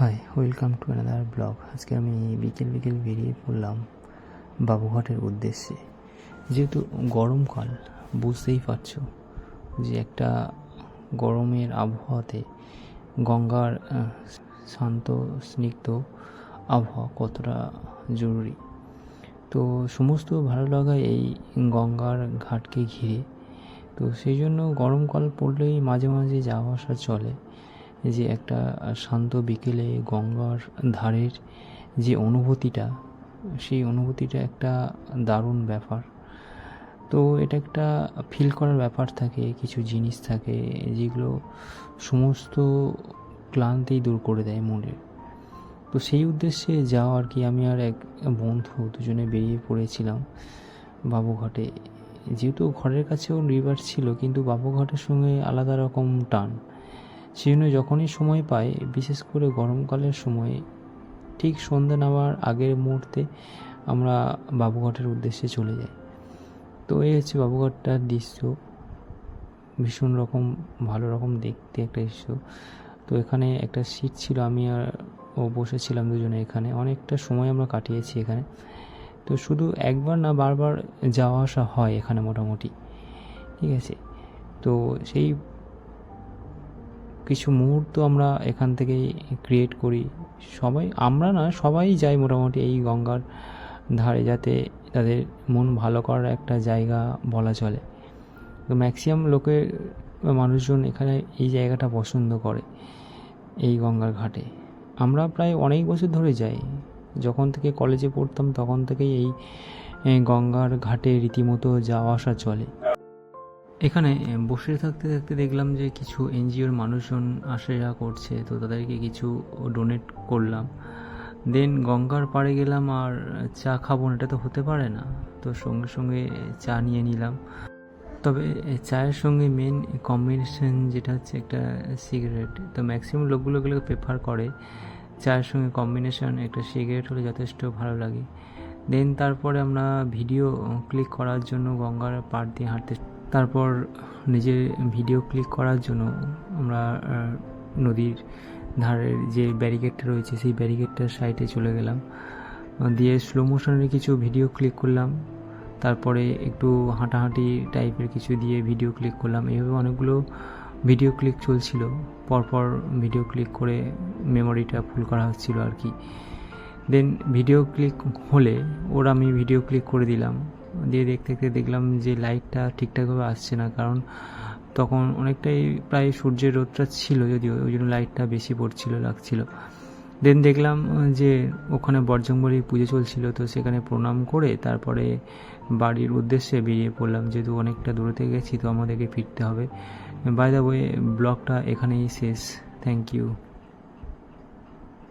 High, welcome to another blog. আজকে আমি বিকেল বেরিয়ে পড়লাম বাবুঘাটের উদ্দেশ্যে। যেহেতু গরমকাল, বুঝতেই পারছো যে একটা গরমের আবহাওয়াতে গঙ্গার শান্ত স্নিগ্ধ আবহাওয়া কতটা জরুরি। তো সমস্ত ভালো লাগা এই গঙ্গার ঘাটকে ঘিরে। তো সেই জন্য গরমকাল পড়লেই মাঝে মাঝে যাওয়া আসা চলে। যে একটা শান্ত বিকেলে গঙ্গার ধারের যে অনুভূতিটা, সেই অনুভূতিটা একটা দারুণ ব্যাপার। তো এটা একটা ফিল করার ব্যাপার থাকে, কিছু জিনিস থাকে যেগুলো সমস্ত ক্লান্তি দূর করে দেয় মনের। তো সেই উদ্দেশ্যে যাওয়া আর কি। আমি আর এক বন্ধু দুজনে বেরিয়ে পড়েছিলাম বাবুঘাটে। যেহেতু ঘরের কাছেও রিভার ছিল, কিন্তু বাবুঘাটের সঙ্গে আলাদা রকম টান। সেই জন্য যখনই সময় পাই, বিশেষ করে গরমকালের সময়, ঠিক সন্ধ্যা নামার আগের মুহূর্তে আমরা বাবুঘাটের উদ্দেশ্যে চলে যাই। তো এই হচ্ছে বাবুঘাটটার দৃশ্য, ভীষণ রকম ভালো রকম দেখতে একটা দৃশ্য। তো এখানে একটা সিট ছিল, আমি আর ও বসেছিলাম দুজনে। এখানে অনেকটা সময় আমরা কাটিয়েছি এখানে। তো শুধু একবার না, বারবার যাওয়া আসা হয় এখানে মোটামুটি, ঠিক আছে। তো সেই কিছু মুহূর্ত আমরা এখান থেকেই ক্রিয়েট করি। আমরা না, সবাই যায় মোটামুটি এই গঙ্গার ধারে, যাতে তাদের মন ভালো করার একটা জায়গা বলা চলে। তো ম্যাক্সিমাম মানুষজন এখানে এই জায়গাটা পছন্দ করে, এই গঙ্গার ঘাটে। আমরা প্রায় অনেক বছর ধরে যাই। যখন থেকে কলেজে পড়তাম তখন থেকেই এই গঙ্গার ঘাটে রীতিমতো যাওয়া আসা চলে। এখানে বসে থাকতে থাকতে দেখলাম যে কিছু এনজিওর মানুষজন আসা যাওয়া করছে, তো তাদেরকে কিছু ডোনেট করলাম। দেন গঙ্গার পাড়ে গেলাম, আর চা খাবো না এটা তো হতে পারে না, তো সঙ্গে সঙ্গে চা নিয়ে নিলাম। তবে চায়ের সঙ্গে মেন কম্বিনেশন যেটা হচ্ছে একটা সিগারেট। তো ম্যাক্সিমাম লোকগুলো এগুলো প্রেফার করে, চায়ের সঙ্গে কম্বিনেশন একটা সিগারেট হলে যথেষ্ট ভালো লাগে। দেন তারপরে আমরা ভিডিও ক্লিক করার জন্য গঙ্গার পাড় দিয়ে হাঁটতে, তারপর নিজের ভিডিও ক্লিক করার জন্য আমরা নদীর ধারের যে ব্যারিকেডটা রয়েছে সেই ব্যারিকেডটার সাইডে চলে গেলাম। দিয়ে স্লো মোশনের কিছু ভিডিও ক্লিক করলাম, তারপরে একটু হাঁটাহাঁটি টাইপের কিছু দিয়ে ভিডিও ক্লিক করলাম। এইভাবে অনেকগুলো ভিডিও ক্লিক চলছিল, পরপর ভিডিও ক্লিক করে মেমোরিটা ফুল করা হচ্ছিল আর কি। দেন ভিডিও ক্লিক হলে আমি ভিডিও ক্লিক করে দিলাম। দিয়ে দেখতে দেখতে দেখলাম যে লাইটটা ঠিকঠাকভাবে আসছে না, কারণ তখন অনেকটাই প্রায় সূর্যের রোদটা ছিল, যদিও ওই জন্য লাইটটা বেশি লাগছিল। দেন দেখলাম যে ওখানে বজরংবলী পুজো চলছিল, তো সেখানে প্রণাম করে তারপরে বাড়ির উদ্দেশ্যে বেরিয়ে পড়লাম। যেহেতু অনেকটা দূরতে গেছি, তো আমাদেরকে ফিরতে হবে। বাই দ্য ওয়ে, ব্লগটা এখানেই শেষ। Thank you.